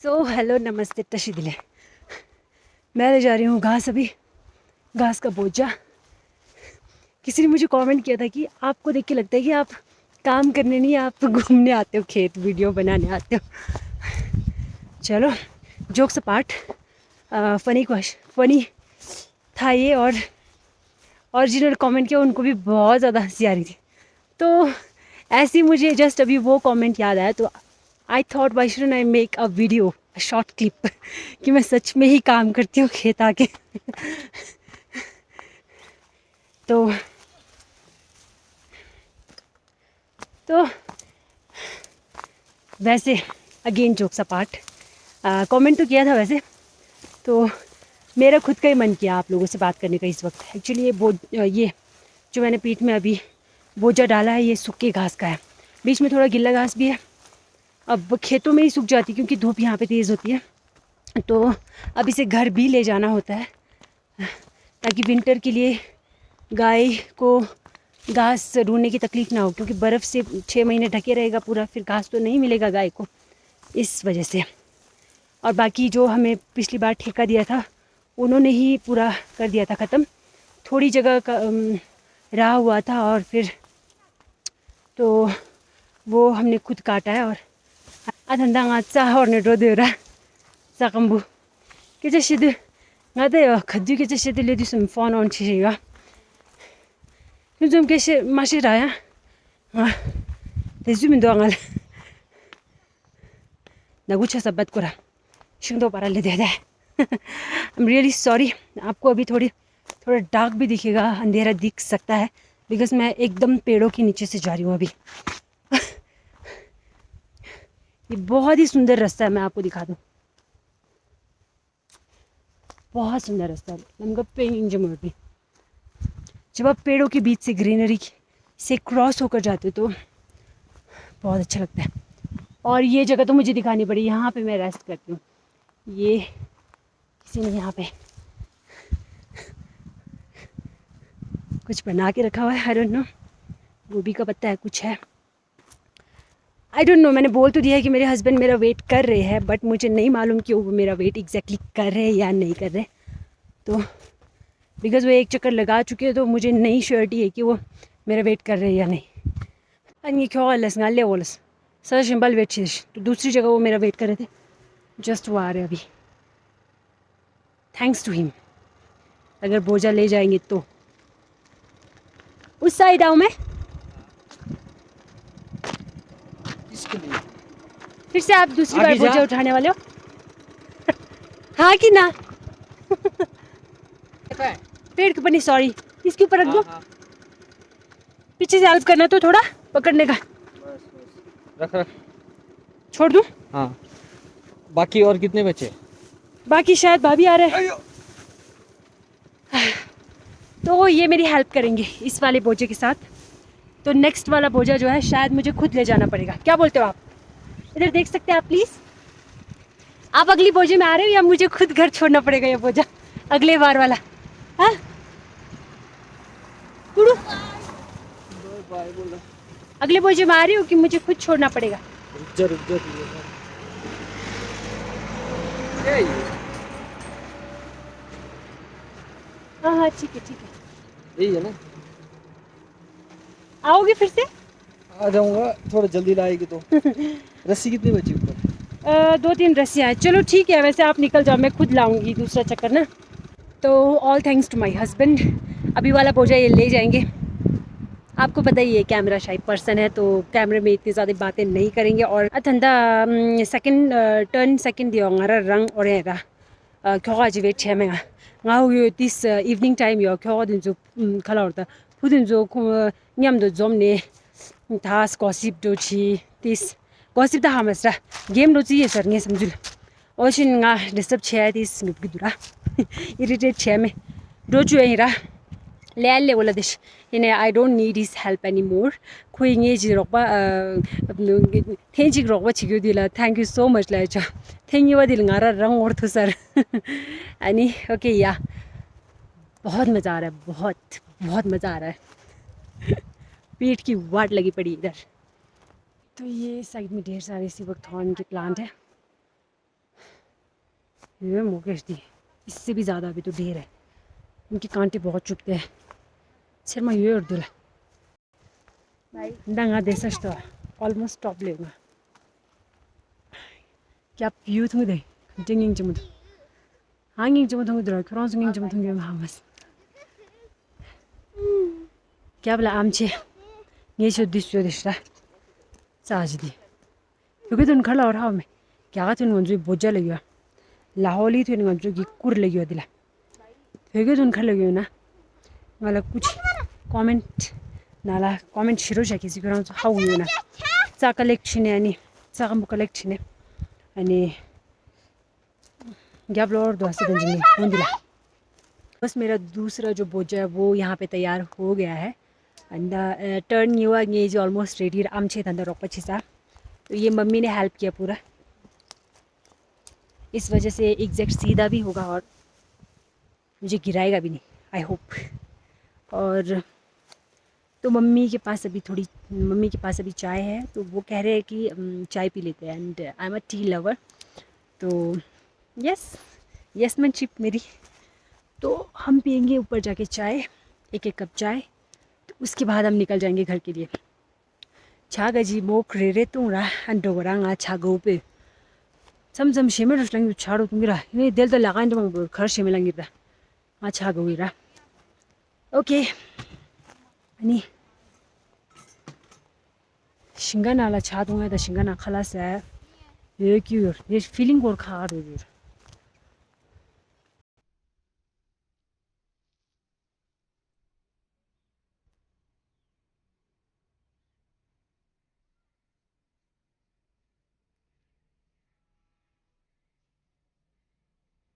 So hello नमस्ते टशी दिले। मैं ले जा रही हूँ घास, अभी घास का बोझा। किसी ने मुझे कमेंट किया था कि आपको देख के लगता है कि आप काम करने नहीं, आप घूमने आते हो, खेत वीडियो बनाने आते हो। चलो, जोक्स अपार्ट, फनी था ये। और जिन्होंने कमेंट किया उनको भी बहुत ज़्यादा हंसी आ रही थी। तो ऐसे ही मुझे जस्ट अभी वो कमेंट याद आया, तो I thought why shouldn't I make a video, a short clip कि मैं सच में ही काम करती हूँ खेत आके। तो तो वैसे अगेन जोक्स अपार्ट, कमेंट तो किया था वैसे, तो मेरा खुद का ही मन किया आप लोगों से बात करने का इस वक्त। एक्चुअली ये जो मैंने पीठ में अभी बोझा डाला है, ये सूखे घास का है। बीच में थोड़ा गिल्ला घास भी है। अब खेतों में ही सूख जाती क्योंकि धूप यहाँ पे तेज़ होती है, तो अब इसे घर भी ले जाना होता है ताकि विंटर के लिए गाय को घास ढूंढने की तकलीफ़ ना हो, क्योंकि बर्फ़ से 6 महीने ढके रहेगा पूरा, फिर घास तो नहीं मिलेगा गाय को, इस वजह से। और बाकी जो हमें पिछली बार ठेका दिया था उन्होंने ही पूरा कर दिया था ख़त्म। थोड़ी जगह का रहा हुआ था और फिर तो वो हमने खुद काटा है। और अधंदा और नेड्रोदेरा साकम्बू के शिद खद्दू के शिद लेदी सुम फोन ऑन छिगा 좀 계시 마시라야 대주민도 안갈 나구차 sabbat कोरा शिंगदो पारा ले दे दे। I am really sorry. आपको अभी थोड़ा डार्क भी दिखेगा, अंधेरा दिख सकता है, बिकॉज मैं एकदम पेड़ों के नीचे से जा रही हूँ अभी। ये बहुत ही सुंदर रास्ता है, मैं आपको दिखा दूँ। बहुत सुंदर रास्ता है। नमक पे जब आप पेड़ों के बीच से ग्रीनरी से क्रॉस होकर जाते हो तो बहुत अच्छा लगता है। और ये जगह तो मुझे दिखानी पड़ी, यहाँ पे मैं रेस्ट करती हूँ। ये किसी ने यहाँ पे कुछ बना के रखा हुआ है, आई डोंट नो, गोभी का पत्ता है, कुछ है, आई डोंट नो। मैंने बोल तो दिया है कि मेरे हस्बैंड मेरा वेट कर रहे हैं, बट मुझे नहीं मालूम कि वो मेरा वेट एग्जैक्टली कर रहे हैं या नहीं कर रहे। तो बिकॉज वो एक चक्कर लगा चुके हैं तो मुझे नहीं श्योरिटी है कि वो मेरा वेट कर रहे हैं या नहीं। ये क्यों ले बोलस सर सिंबल वेट चीज, तो दूसरी जगह वो मेरा वेट कर रहे थे, जस्ट वो आ रहे अभी। Thanks to him. अगर बोझा ले जाएंगे तो उस साइड आऊँ मैं फिर से। आप दूसरी बार बोझा उठाने वाले हो? हाँ कि ना? पेड़ के ऊपर नहीं, सॉरी, इसके ऊपर रख दो। पीछे से हेल्प करना तो थोड़ा पकड़ने का। रख रख, छोड़ दूं? हाँ। बाकी और कितने बचे? बाकी शायद भाभी आ रहे हैं, तो ये मेरी हेल्प करेंगे इस वाले बोझे के साथ। तो नेक्स्ट वाला बोझा जो है शायद मुझे खुद ले जाना पड़ेगा। क्या बोलते हो आप? इधर देख सकते हैं आप प्लीज़? आप अगली बोझे में आ रहे हो या मुझे खुद घर छोड़ना पड़ेगा ये बोझा अगले बार वाला? हाँ कुड़ू, अगले बोझे में आ रही हो कि मुझे खुद छोड़ना पड़ेगा? रुक जा हाँ हाँ ठीक है ठीक है। यही है ना? आओगे फिर से? आ जाऊंगा, थोड़ा जल्दी लाएगी तो। रस्सी कितनी बची ऊपर? 2-3 रस्सियाँ हैं। चलो ठीक है, वैसे आप निकल जाओ, मैं खुद लाऊंगी दूसरा चक्कर ना। तो all thanks to my husband, अभी वाला बोझा ये ले जाएंगे। आपको पता ही है कैमरा शाई पर्सन है, तो कैमरे में इतनी ज़्यादा बातें नहीं करेंगे। और अथंदा सेकंड टर्न सेकंड दियो ngara rang orera kyoga jive chemega ngau yo this evening time yo kyoga din zo khala orta pudin zo nyam do zomne tas gossip do chi this gossip da hamasra game do chi sar nge samjul oshin nga disturb che this nup gidura irritate cheme do ju era ले वाला दिश इन्हें I don't need his help anymore. कोई इंगे जिरोबा thank you रोबा चिक्यों दिला, thank you so much लाइचा, thank you वादिल गारा रंग और तो सर अनि ओके या बहुत मज़ा आ रहा है, बहुत मज़ा आ रहा है। पीठ की वाट लगी पड़ी इधर। तो ये साइड में ढेर सारे सी वक्थॉर्न के प्लांट है। ये मुकेश दी इससे भी ज़्यादा अभी तो ढेर है, उनके कांटे बहुत चुभते हैं। सिर में ये उर्दू डंगा दे सकता ऑलमोस्ट टॉप लेगा क्या व्यू थू दे डिंगिंग जमुद हांगिंग जमुद थू दर क्रॉसिंग जमुद थू हामस क्या बोला आमचे ये शो दिशरा साजदी क्योंकि तुम खड़ा और हाँ में क्या तुम गंजू बोझा लगी लाहौली थी गंजू की कुर लगी दिला क्योंकि तुम खड़ा लगी ना मतलब कुछ कमेंट नाला कमेंट शिरो शा किसी को हाउ हुई ना चा कलेक्शन है यानी चा हम कलेक्शन है यानी गैप और दोस्त गंजी दिला बस मेरा दूसरा जो बोझा है वो यहाँ पे तैयार हो गया है एंड टर्न युवा ये जो ऑलमोस्ट रेडी आमचे था रोक पची सा तो ये मम्मी ने हेल्प किया पूरा, इस वजह से एग्जैक्ट सीधा भी होगा और मुझे गिराएगा भी नहीं आई होप। और तो मम्मी के पास अभी चाय है तो वो कह रहे हैं कि चाय पी लेते हैं and I am a tea lover तो यस मेरी। तो हम पियेंगे ऊपर जाके चाय, एक कप चाय, तो उसके बाद हम निकल जाएंगे घर के लिए। छागजी मोक रे तुंगरा अंडोगरांगा छागो पे सम शेमे रसलंग छाड़ो तुंगिरा ये दिल तो लगाइन तो खर शेमे लंगिरा आ छागोइरा ओके अनि शिंगाना ला छा दूंगा तो शिंगाना खलास है ये क्यों ये फीलिंग और खा रही है